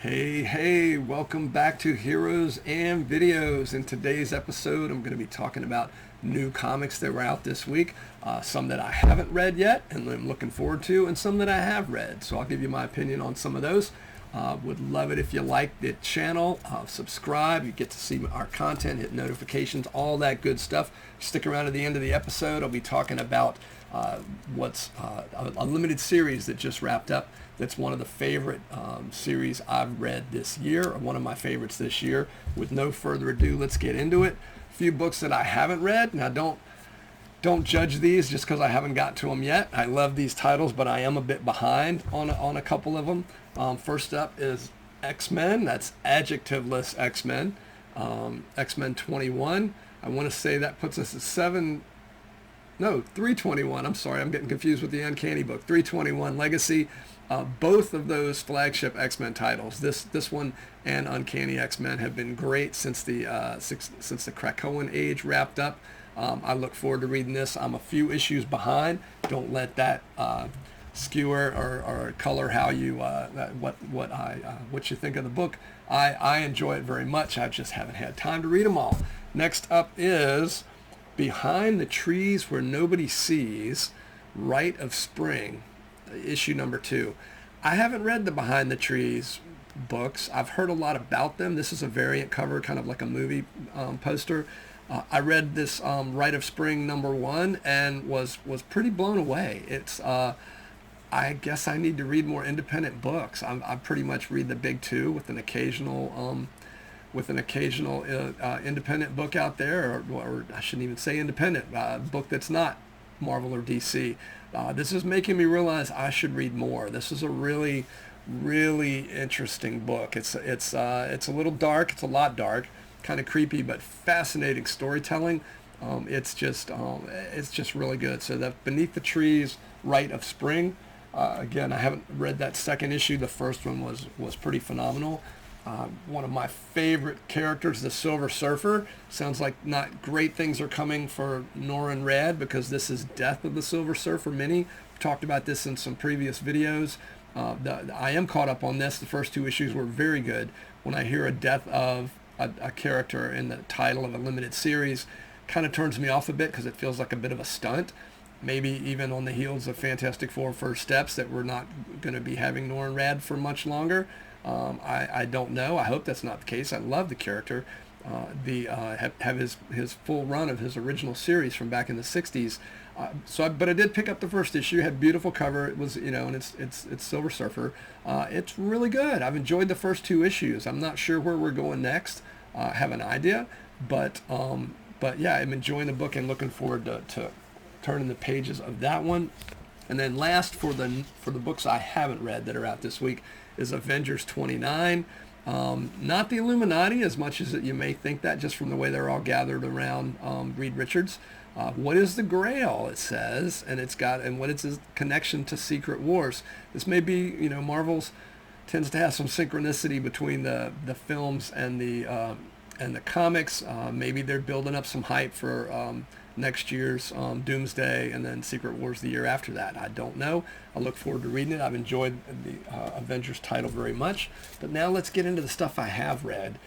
Hey, welcome back to Heroes and Videos. In today's episode, I'm going to be talking about new comics that were out this week, some that I haven't read yet and I'm looking forward to, and some that I have read. So I'll give you my opinion on some of those. Would love it if you like the channel, subscribe, you get to see our content, hit notifications, all that good stuff. Stick around to the end of the episode. I'll be talking about what's a limited series that just wrapped up. That's one of the favorite series I've read this year, or one of my favorites this year. With no further ado, let's get into it. A few books that I haven't read. Now, don't judge these just because I haven't got to them yet. I love these titles, but I am a bit behind on a couple of them. First up is X-Men. That's adjectiveless X-Men. X-Men 21. I want to say that puts us at 321. I'm sorry, I'm getting confused with the Uncanny book. 321 Legacy. Both of those flagship X-Men titles, this one and Uncanny X-Men, have been great since the Krakoan age wrapped up. I look forward to reading this. I'm a few issues behind. Don't let that skewer or color how you what you think of the book. I enjoy it very much. I just haven't had time to read them all. Next up is Behind the Trees Where Nobody Sees, Rite of Spring, issue number 2. I haven't read the Behind the Trees books. I've heard a lot about them. This is a variant cover, kind of like a movie poster. I read this Rite of Spring number 1 and was pretty blown away. It's I guess I need to read more independent books. I pretty much read the big two with an occasional independent book out there, or I shouldn't even say independent, book that's not Marvel or DC. This is making me realize I should read more. This is a really, really interesting book. It's a little dark. It's a lot dark, kind of creepy, but fascinating storytelling. It's just really good. So that Beneath the Trees, Rite of Spring. Again, I haven't read that second issue. The first one was pretty phenomenal. One of my favorite characters, the Silver Surfer. Sounds like not great things are coming for Norrin Radd, because this is Death of the Silver Surfer mini. We've talked about this in some previous videos. I am caught up on this. The first 2 issues were very good. When I hear a death of a character in the title of a limited series, kind of turns me off a bit because it feels like a bit of a stunt. Maybe even on the heels of Fantastic Four First Steps, that we're not going to be having Norrin Radd for much longer. I don't know. I hope that's not the case. I love the character. Have his full run of his original series from back in the 60s. But I did pick up the first issue. It had a beautiful cover. It was, and it's Silver Surfer. It's really good. I've enjoyed the first 2 issues. I'm not sure where we're going next. I have an idea, but yeah, I'm enjoying the book and looking forward to turning the pages of that one. And then last, for the books I haven't read that are out this week, is Avengers 29. Not the Illuminati, as much as you may think that just from the way they're all gathered around Reed Richards. What is the Grail, it says, and what is its connection to Secret Wars. This may be, Marvel's tends to have some synchronicity between the films and the comics. Maybe they're building up some hype for next year's Doomsday, and then Secret Wars the year after that. I don't know. I look forward to reading it. I've enjoyed the Avengers title very much. But now let's get into the stuff I have read.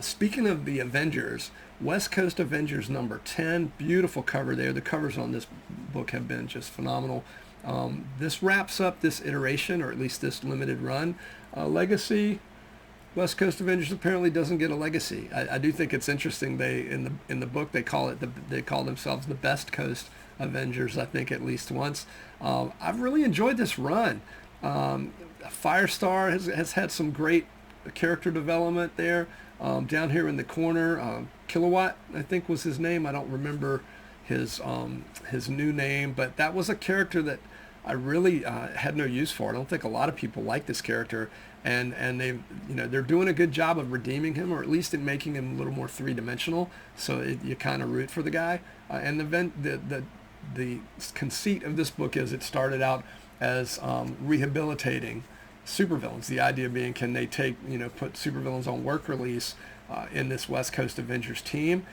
Speaking of the Avengers, West Coast Avengers number 10. Beautiful cover there. The covers on this book have been just phenomenal. This wraps up this iteration, or at least this limited run. Legacy. West Coast Avengers apparently doesn't get a legacy. I do think it's interesting. They in the book they call themselves the Best Coast Avengers. I think at least once. I've really enjoyed this run. Firestar has had some great character development there. Down here in the corner, Kilowatt, I think was his name. I don't remember his new name, but that was a character that I really had no use for. I don't think a lot of people like this character, and they're doing a good job of redeeming him, or at least in making him a little more three-dimensional. So you kind of root for the guy. And the conceit of this book is it started out as rehabilitating supervillains. The idea being, can they put supervillains on work release in this West Coast Avengers team?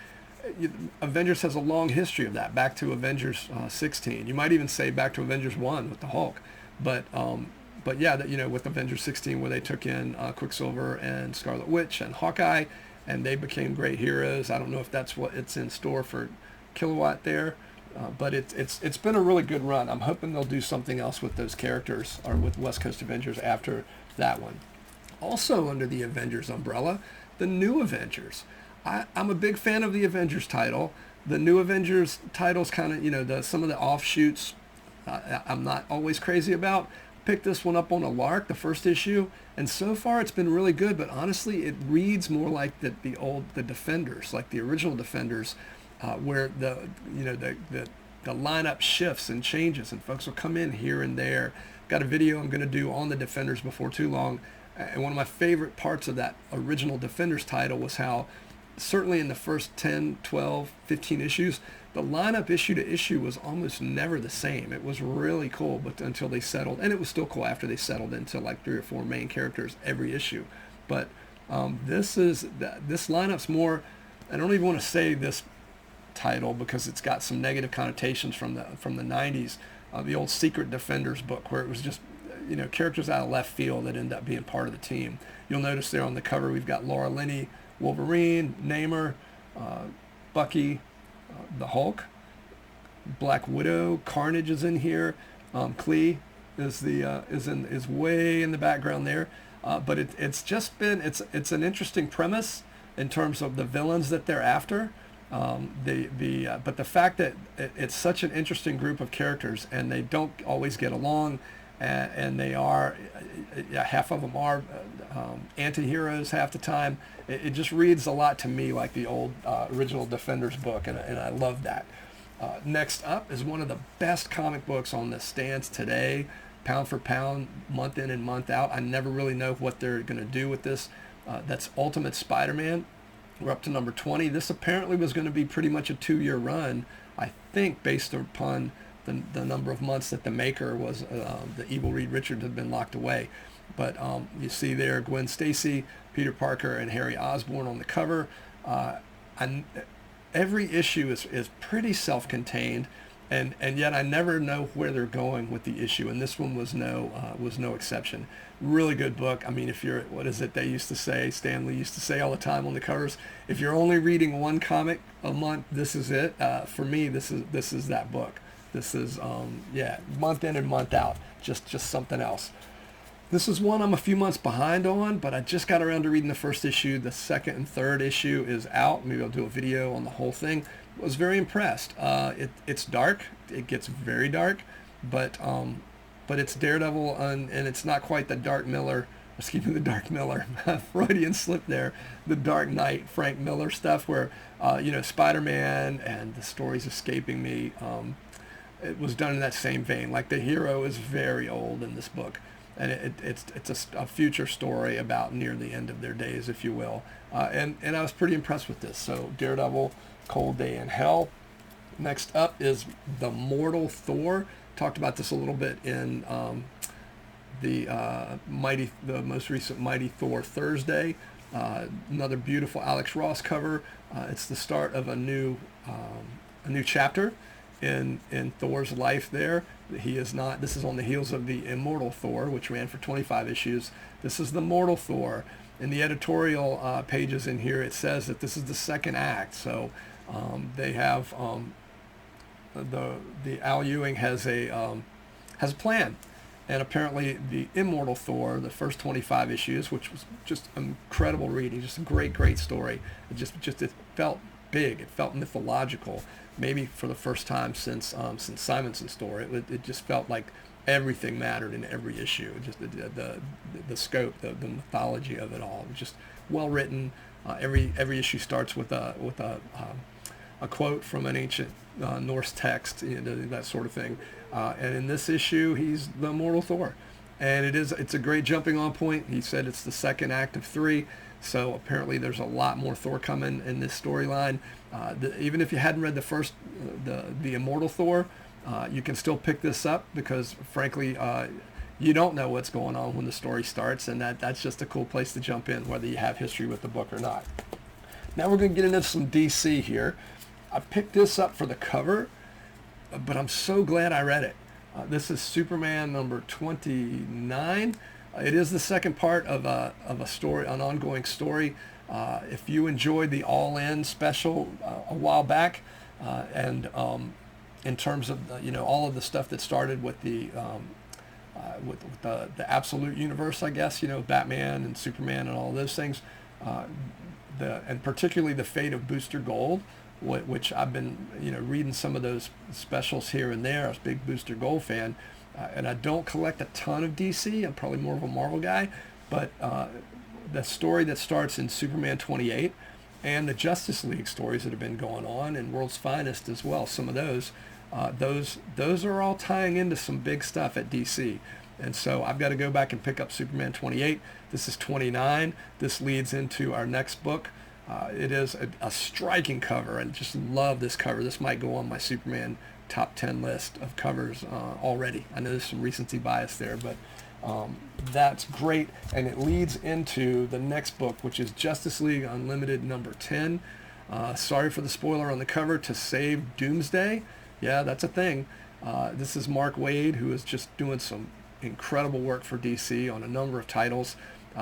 Avengers has a long history of that, back to Avengers 16. You might even say back to Avengers 1 with the Hulk. But but yeah, that, with Avengers 16, where they took in Quicksilver and Scarlet Witch and Hawkeye, and they became great heroes. I don't know if that's what it's in store for Kilowatt there, but it's been a really good run. I'm hoping they'll do something else with those characters, or with West Coast Avengers after that one. Also under the Avengers umbrella, the New Avengers. I'm a big fan of the Avengers title. The New Avengers titles kind of, some of the offshoots I'm not always crazy about. Picked this one up on a lark, the first issue, and so far it's been really good, but honestly it reads more like the Defenders, like the original Defenders, where the lineup shifts and changes, and folks will come in here and there. Got a video I'm going to do on the Defenders before too long, and one of my favorite parts of that original Defenders title was how, certainly in the first 10, 12, 15 issues, the lineup issue to issue was almost never the same. It was really cool, but until they settled, and it was still cool after they settled into like 3 or 4 main characters every issue. But this lineup's more, I don't even want to say this title because it's got some negative connotations from the 90s, the old Secret Defenders book, where it was just characters out of left field that end up being part of the team. You'll notice there on the cover we've got Laura Linney, Wolverine, Namor, Bucky, the Hulk, Black Widow, Carnage is in here. Klee is way in the background there. But it's an interesting premise in terms of the villains that they're after. But the fact that it's such an interesting group of characters, and they don't always get along, and they are, half of them are anti-heroes half the time. It just reads a lot to me like the old original Defenders book, and I love that. Next up is one of the best comic books on the stands today, pound for pound, month in and month out. I never really know what they're going to do with this. That's Ultimate Spider-Man. We're up to number 20. This apparently was going to be pretty much a 2-year run, I think, based upon the number of months that the maker was, the evil Reed Richards, had been locked away. But you see there Gwen Stacy, Peter Parker, and Harry Osborn on the cover. And every issue is pretty self-contained, and yet I never know where they're going with the issue, and this one was no exception. Really good book. I mean, if you're, what is it they used to say, Stan Lee used to say all the time on the covers, if you're only reading one comic a month, this is it. For me, this is that book. This is month in and month out, just something else. This is one I'm a few months behind on, but I just got around to reading the first issue. The second and third issue is out. Maybe I'll do a video on the whole thing. I was very impressed. It's dark. It gets very dark, but it's Daredevil, and it's not quite the Dark Miller, Freudian slip there, the Dark Knight, Frank Miller stuff where, Spider-Man and the story's escaping me. It was done in that same vein. Like, the hero is very old in this book, and it's a future story about near the end of their days, if you will. And I was pretty impressed with this. So Daredevil, Cold Day in Hell. Next up is The Mortal Thor. Talked about this a little bit in the most recent Mighty Thor Thursday. Another beautiful Alex Ross cover. It's the start of a new chapter in Thor's life there. This is on the heels of the Immortal Thor, which ran for 25 issues. This is the Mortal Thor. In the editorial pages in here, it says that this is the second act. So they have the Al Ewing has a plan, and apparently the Immortal Thor, the first 25 issues, which was just incredible reading, just a great story. It felt big, it felt mythological. Maybe for the first time since Simonson's story, it just felt like everything mattered in every issue. Just the scope, the mythology of it all. It was just well written. Every issue starts with a quote from an ancient Norse text, that sort of thing. And in this issue, he's the Immortal Thor, and it's a great jumping on point. He said it's the second act of 3. So apparently there's a lot more Thor coming in this storyline. Even if you hadn't read the first, the Immortal Thor, you can still pick this up because, frankly, you don't know what's going on when the story starts, and that's just a cool place to jump in, whether you have history with the book or not. Now we're going to get into some DC here. I picked this up for the cover, but I'm so glad I read it. This is Superman number 29. It is the second part of a story, an ongoing story. If you enjoyed the All In special a while back, and in terms of all of the stuff that started with with the absolute universe, I guess, Batman and Superman and all those things, and particularly the fate of Booster Gold, which I've been reading some of those specials here and there. I was a big Booster Gold fan, and I don't collect a ton of DC. I'm probably more of a Marvel guy, but the story that starts in Superman 28 and the Justice League stories that have been going on, and World's Finest as well, some of those are all tying into some big stuff at DC. And so I've got to go back and pick up Superman 28. This is 29. This leads into our next book. It is a striking cover, and just love this cover. This might go on my Superman top 10 list of covers already. I know there's some recency bias there, but that's great. And it leads into the next book, which is Justice League Unlimited number 10. Sorry for the spoiler on the cover, to save Doomsday. Yeah, that's a thing. This is Mark Waid, who is just doing some incredible work for DC on a number of titles.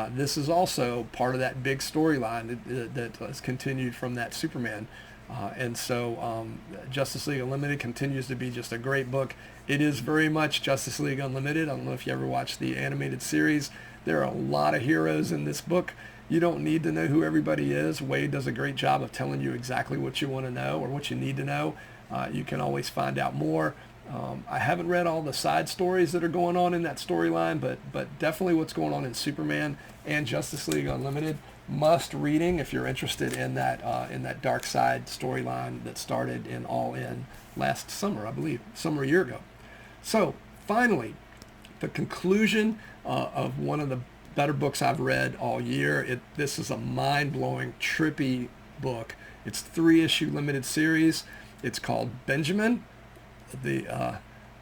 This is also part of that big storyline that has continued from that Superman. And so Justice League Unlimited continues to be just a great book. It is very much Justice League Unlimited. I don't know if you ever watched the animated series. There are a lot of heroes in this book. You don't need to know who everybody is. Waid does a great job of telling you exactly what you want to know or what you need to know. You can always find out more. I haven't read all the side stories that are going on in that storyline, but definitely what's going on in Superman and Justice League Unlimited, must reading if you're interested in that dark side storyline that started in All In last summer, I believe, summer a year ago. So finally, the conclusion of one of the better books I've read all year. This is a mind-blowing, trippy book. It's 3-issue limited series. It's called Benjamin.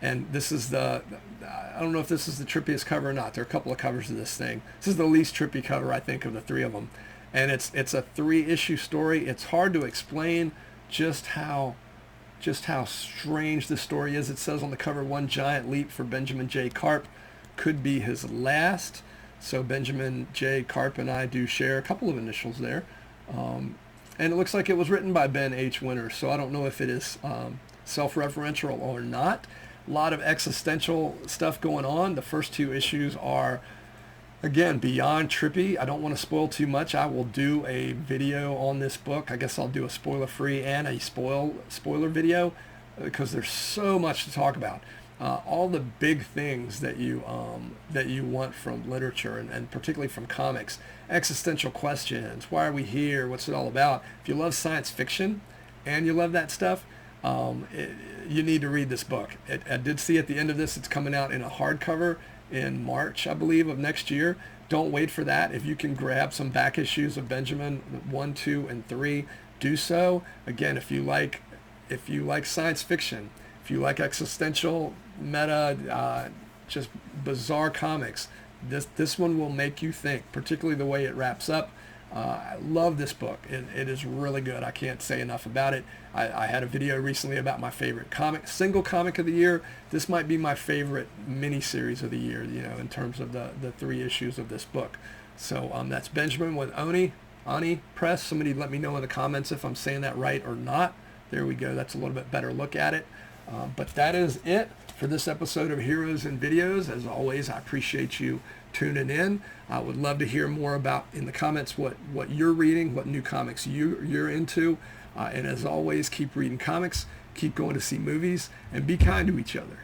And this is I don't know if this is the trippiest cover or not. There are a couple of covers of this thing. This is the least trippy cover, I think, of the three of them. And it's a 3-issue story. It's hard to explain just how strange the story is. It says on the cover, one giant leap for Benjamin J. Karp could be his last. So Benjamin J. Karp and I do share a couple of initials there. And it looks like it was written by Ben H. Winters. So I don't know if it is self-referential or not. A lot of existential stuff going on. The first 2 issues are, again, beyond trippy. I don't want to spoil too much. I will do a video on this book. I guess I'll do a spoiler-free and a spoiler video, because there's so much to talk about. All the big things that you want from literature, and particularly from comics. Existential questions. Why are we here? What's it all about? If you love science fiction and you love that stuff, you need to read this book. I did see at the end of this, it's coming out in a hardcover in March, I believe, of next year. Don't wait for that. If you can grab some back issues of Benjamin 1, 2, and 3, do so. Again, if you like science fiction, if you like existential, meta, just bizarre comics, this one will make you think, particularly the way it wraps up. I love this book. It is really good. I can't say enough about it. I had a video recently about my favorite single comic of the year. This might be my favorite mini-series of the year, in terms of the 3 issues of this book. So that's Benjamin with Oni Press. Somebody let me know in the comments if I'm saying that right or not. There we go. That's a little bit better look at it. But that is it for this episode of Heroes and Videos. As always, I appreciate you tuning in. I would love to hear more about in the comments what you're reading, what new comics you're into. And as always, keep reading comics, keep going to see movies, and be kind to each other.